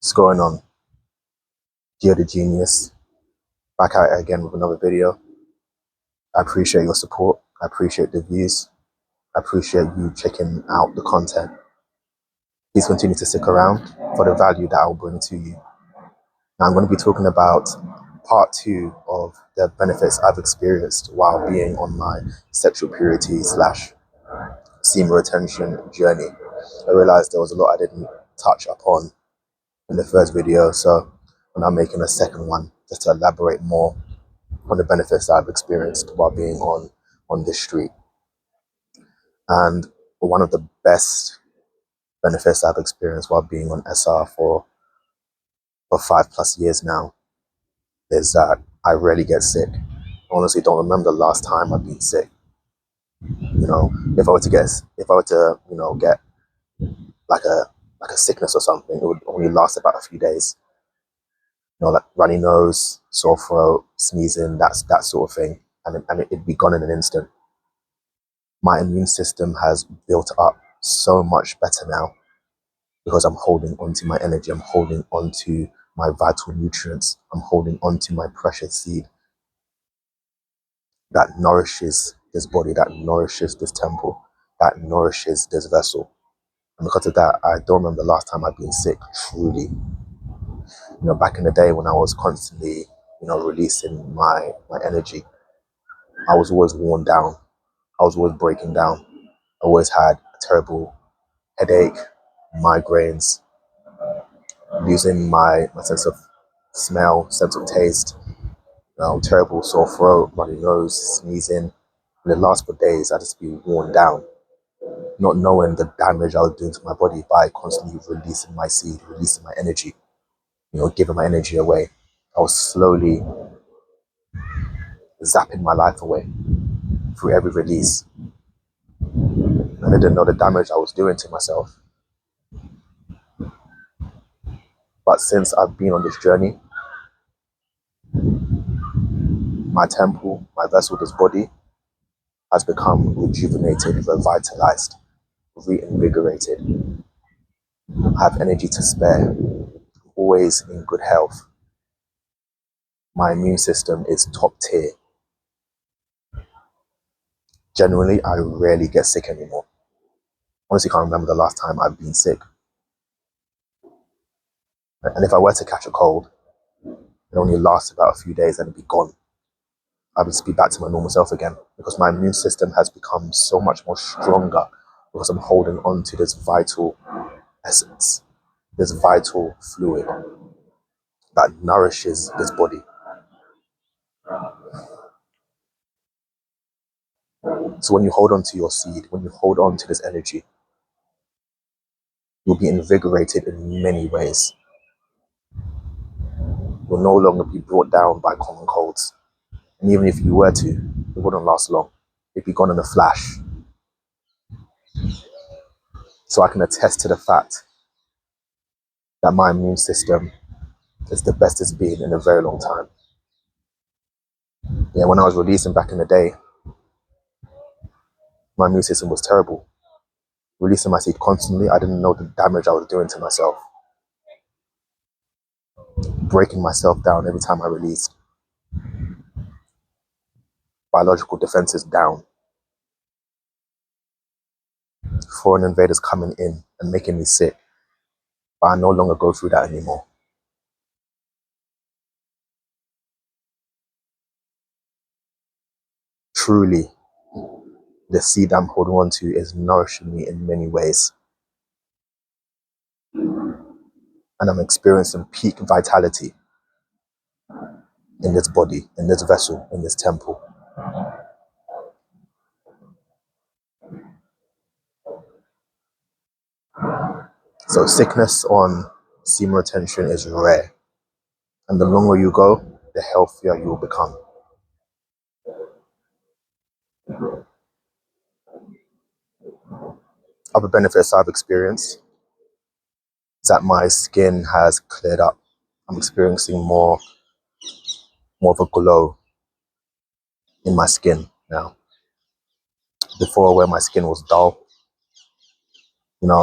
What's going on? Geo the Genius, back at it again with another video. I appreciate your support. I appreciate the views. I appreciate you checking out the content. Please continue to stick around for the value that I'll bring to you. Now I'm going to be talking about part 2 of the benefits I've experienced while being on my sexual purity / semen retention journey. I realized there was a lot I didn't touch upon in the first video, so I'm now making a second one just to elaborate more on the benefits that I've experienced while being on this street. And one of the best benefits I've experienced while being on SR for 5+ years now is that I rarely get sick. I honestly don't remember the last time I've been sick. If I were to get like a sickness or something, it would only last about a few days. Like runny nose, sore throat, sneezing, that sort of thing, and it'd be gone in an instant. My immune system has built up so much better now because I'm holding onto my energy. I'm holding onto my vital nutrients. I'm holding onto my precious seed that nourishes this body, that nourishes this temple, that nourishes this vessel. And because of that, I don't remember the last time I've been sick, truly. Back in the day when I was constantly, releasing my energy, I was always worn down. I was always breaking down. I always had a terrible headache, migraines, losing my sense of smell, sense of taste, terrible sore throat, runny nose, sneezing. And it lasts for days. I just be worn down, not knowing the damage I was doing to my body by constantly releasing my seed, releasing my energy, giving my energy away. I was slowly zapping my life away through every release. And I didn't know the damage I was doing to myself. But since I've been on this journey, my temple, my vessel, this body, has become rejuvenated, revitalized, reinvigorated. I have energy to spare, always in good health. My immune system is top tier. Generally, I rarely get sick anymore. Honestly, can't remember the last time I've been sick. And if I were to catch a cold, it only lasts about a few days and it'd be gone. I would be back to my normal self again because my immune system has become so much more stronger because I'm holding on to this vital essence, this vital fluid that nourishes this body. So when you hold on to your seed, when you hold on to this energy, you'll be invigorated in many ways. You'll no longer be brought down by common colds. And even if you were to, it wouldn't last long. It'd be gone in a flash. So I can attest to the fact that my immune system is the best it's been in a very long time. Yeah, when I was releasing back in the day, my immune system was terrible. Releasing my seed constantly, I didn't know the damage I was doing to myself. Breaking myself down every time I released. Biological defenses down. Foreign invaders coming in and making me sick. But I no longer go through that anymore. Truly, the seed I'm holding on to is nourishing me in many ways. And I'm experiencing peak vitality in this body, in this vessel, in this temple. So sickness on semen retention is rare. And the longer you go, the healthier you will become. Other benefits I've experienced is that my skin has cleared up. I'm experiencing more of a glow in my skin now. Before, where my skin was dull,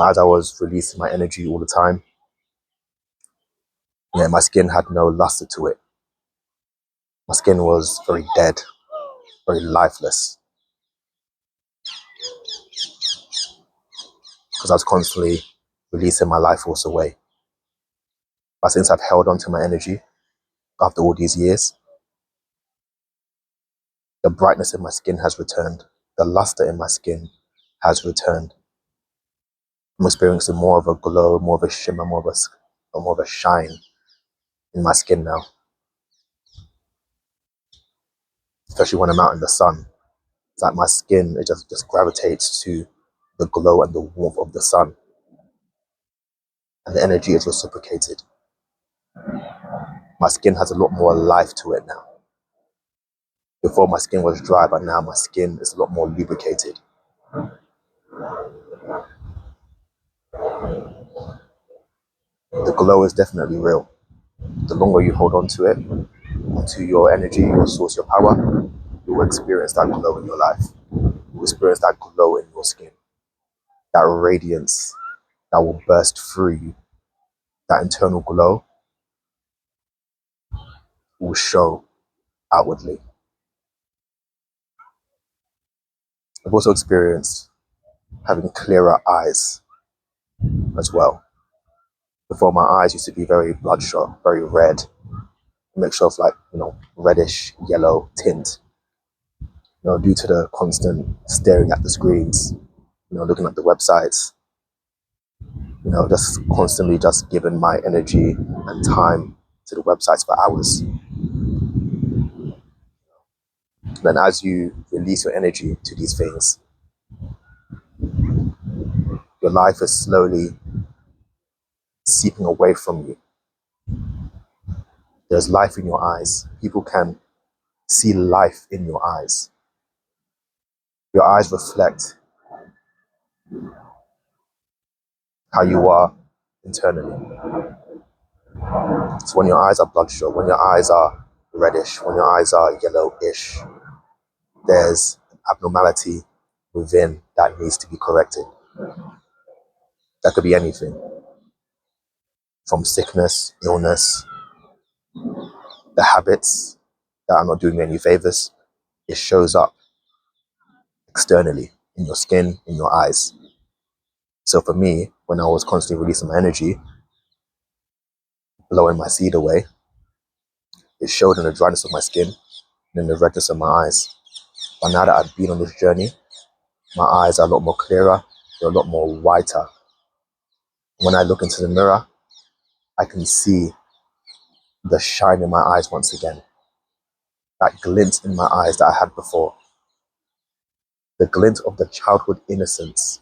as I was releasing my energy all the time, Yeah, my skin had no luster to it. My skin was very dead, very lifeless, because I was constantly releasing my life force away. But since I've held on to my energy after all these years, the brightness in my skin has returned. The luster in my skin has returned. I'm experiencing more of a glow, more of a shimmer, more of a shine in my skin now. Especially when I'm out in the sun. It's like my skin, it just gravitates to the glow and the warmth of the sun. And the energy is reciprocated. My skin has a lot more life to it now. Before my skin was dry, but now my skin is a lot more lubricated. The glow is definitely real. The longer you hold on to it, to your energy, your source, your power, you will experience that glow in your life. You will experience that glow in your skin. That radiance that will burst through you. That internal glow will show outwardly. I've also experienced having clearer eyes as well. Before, my eyes used to be very bloodshot, very red, a mixture of reddish yellow tint, due to the constant staring at the screens, looking at the websites, just constantly just giving my energy and time to the websites for hours. Then as you release your energy to these things, your life is slowly seeping away from you. There's life in your eyes. People can see life in your eyes. Your eyes reflect how you are internally. So when your eyes are bloodshot, when your eyes are reddish, when your eyes are yellowish, there's an abnormality within that needs to be corrected. That could be anything from sickness, illness, the habits that are not doing me any favors. It shows up externally in your skin, in your eyes. So for me, when I was constantly releasing my energy, blowing my seed away, it showed in the dryness of my skin and in the redness of my eyes. But now that I've been on this journey, my eyes are a lot more clearer, they're a lot more whiter. When I look into the mirror, I can see the shine in my eyes once again. That glint in my eyes that I had before. The glint of the childhood innocence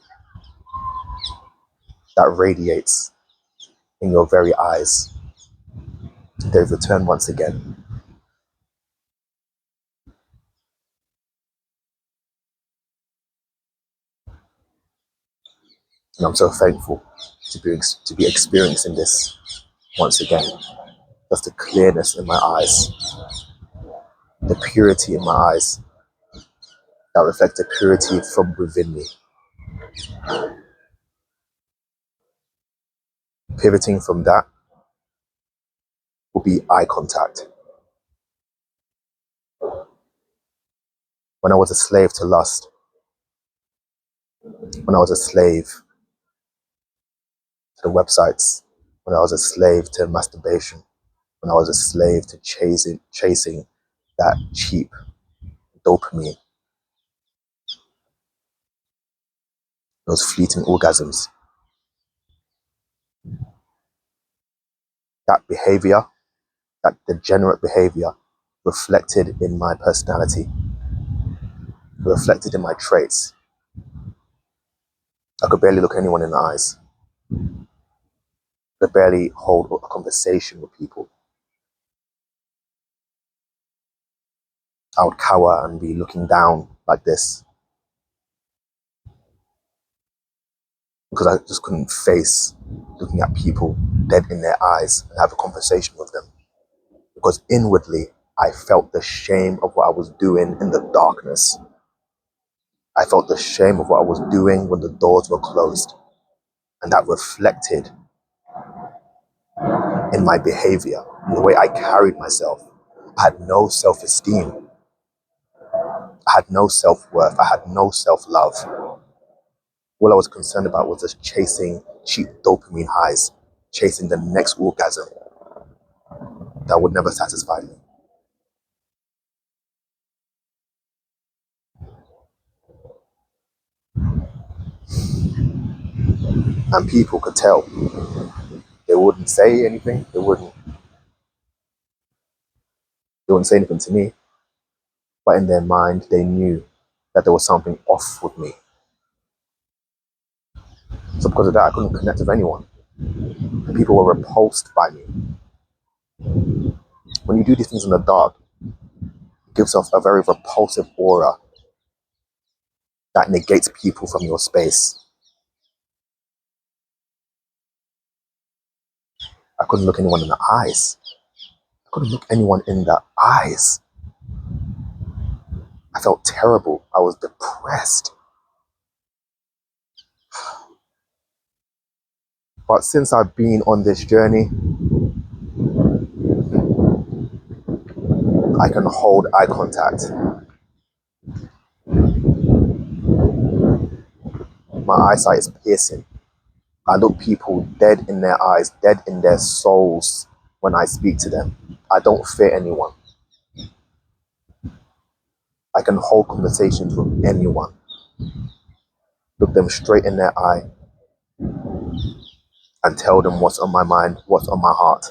that radiates in your very eyes. They've returned once again. And I'm so thankful to be experiencing this once again. Just the clearness in my eyes, the purity in my eyes that reflect the purity from within me. Pivoting from that will be eye contact. When I was a slave to lust, when I was a slave to the websites, when I was a slave to masturbation, when I was a slave to chasing that cheap dopamine, those fleeting orgasms, that behavior, that degenerate behavior reflected in my personality, reflected in my traits. I could barely look anyone in the eyes. I could barely hold a conversation with people. I would cower and be looking down like this because I just couldn't face looking at people dead in their eyes and have a conversation with them. Because inwardly, I felt the shame of what I was doing in the darkness. I felt the shame of what I was doing when the doors were closed. And that reflected in my behavior, in the way I carried myself. I had no self-esteem. I had no self-worth. I had no self-love. All I was concerned about was just chasing cheap dopamine highs, chasing the next orgasm that would never satisfy me. And people could tell. They wouldn't say anything. They wouldn't say anything to me. But in their mind, they knew that there was something off with me. So because of that, I couldn't connect with anyone. And people were repulsed by me. When you do these things in the dark, it gives off a very repulsive aura that negates people from your space. I couldn't look anyone in the eyes. I couldn't look anyone in the eyes. I felt terrible. I was depressed. But since I've been on this journey, I can hold eye contact. My eyesight is piercing. I look people dead in their eyes, dead in their souls when I speak to them. I don't fear anyone. I can hold conversations with anyone. Look them straight in their eye and tell them what's on my mind, what's on my heart.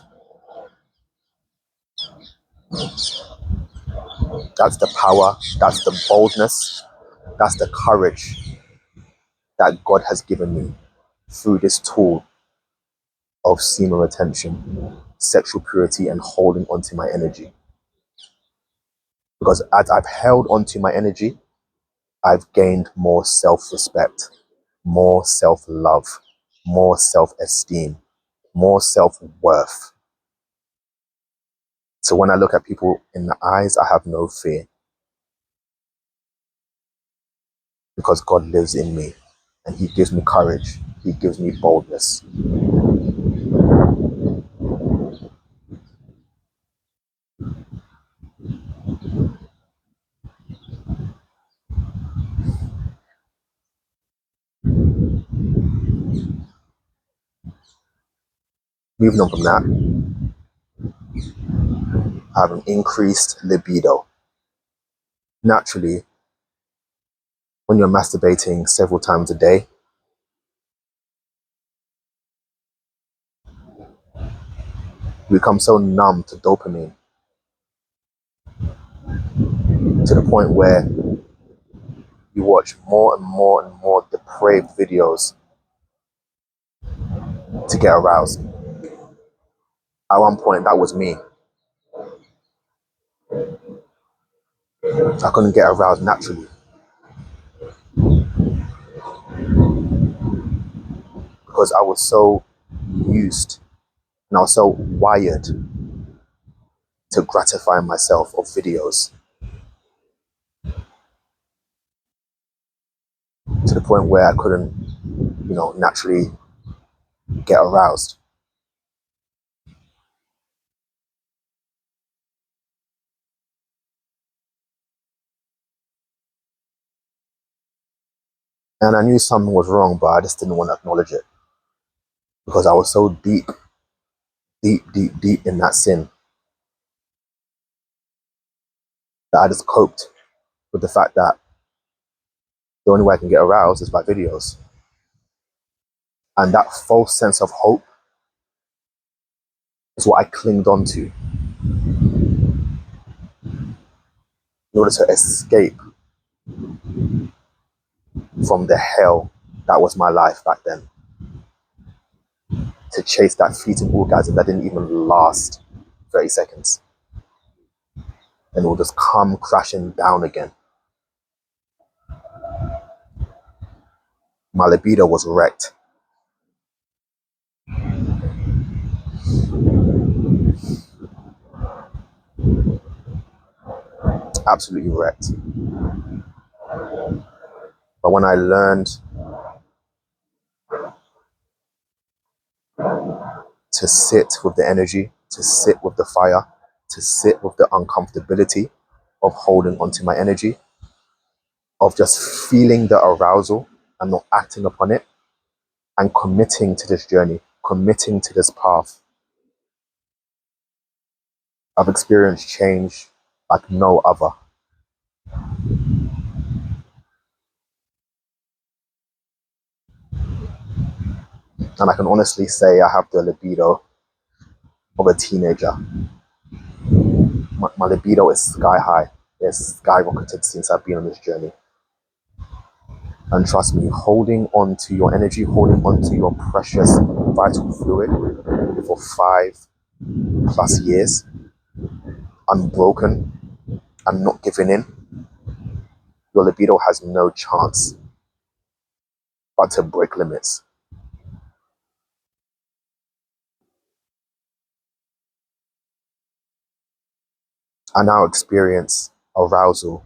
That's the power, that's the boldness, that's the courage that God has given me through this tool of semen retention, sexual purity, and holding onto my energy. Because as I've held onto my energy, I've gained more self-respect, more self-love, more self-esteem, more self-worth. So when I look at people in the eyes, I have no fear because God lives in me and He gives me courage. He gives me boldness. Moving on from that, I have an increased libido. Naturally, when you're masturbating several times a day, you become so numb to dopamine to the point where you watch more and more and more depraved videos to get aroused. At one point, that was me. I couldn't get aroused naturally because I was so used and I was so wired to gratify myself of videos to the point where I couldn't, naturally get aroused. And I knew something was wrong, but I just didn't want to acknowledge it because I was so deep, deep, deep, deep in that sin that I just coped with the fact that the only way I can get aroused is by videos. And that false sense of hope is what I clinged on to in order to escape from the hell that was my life back then. To chase that fleeting orgasm that didn't even last 30 seconds. And it will just come crashing down again. My libido was wrecked. Absolutely wrecked. But when I learned to sit with the energy, to sit with the fire, to sit with the uncomfortability of holding onto my energy, of just feeling the arousal and not acting upon it, and committing to this journey, committing to this path. I've experienced change like no other. And I can honestly say I have the libido of a teenager. My libido is sky high. It's skyrocketed since I've been on this journey. And trust me, holding on to your energy, holding on to your precious vital fluid for 5+ years, unbroken and not giving in, your libido has no chance but to break limits. I now experience arousal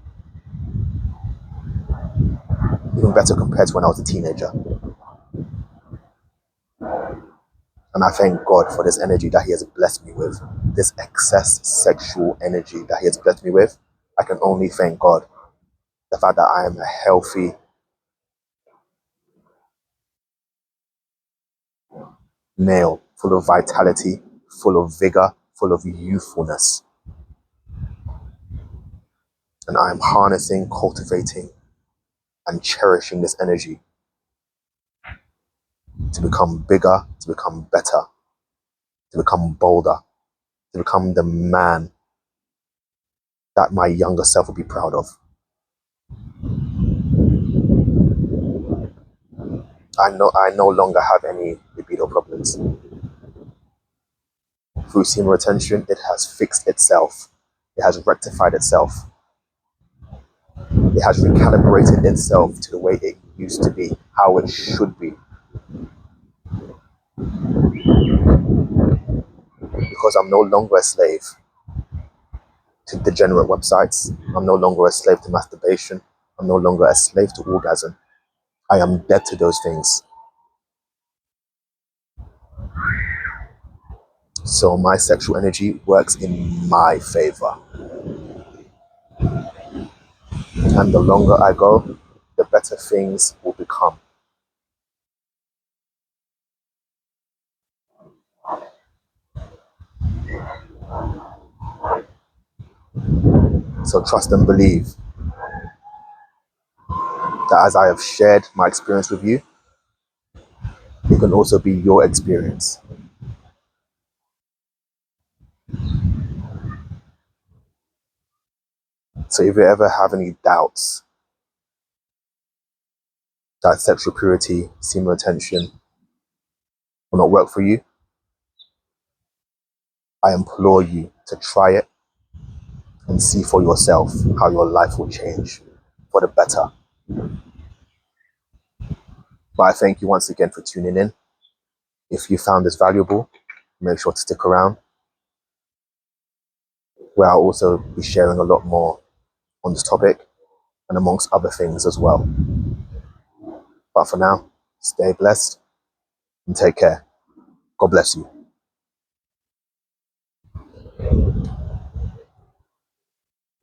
even better compared to when I was a teenager. And I thank God for this energy that He has blessed me with, this excess sexual energy that He has blessed me with. I can only thank God. The fact that I am a healthy male, full of vitality, full of vigor, full of youthfulness. And I am harnessing, cultivating, and cherishing this energy to become bigger, to become better, to become bolder, to become the man that my younger self would be proud of. I no longer have any libido problems. Through semen retention, it has fixed itself. It has rectified itself. It has recalibrated itself to the way it used to be, how it should be. Because I'm no longer a slave to degenerate websites. I'm no longer a slave to masturbation. I'm no longer a slave to orgasm. I am dead to those things. So my sexual energy works in my favor. And the longer I go, the better things will become. So trust and believe that as I have shared my experience with you, it can also be your experience. So if you ever have any doubts that sexual purity, semen retention will not work for you, I implore you to try it and see for yourself how your life will change for the better. But I thank you once again for tuning in. If you found this valuable, make sure to stick around, where I'll also be sharing a lot more on this topic and amongst other things as well. But for now, stay blessed and take care. God bless you.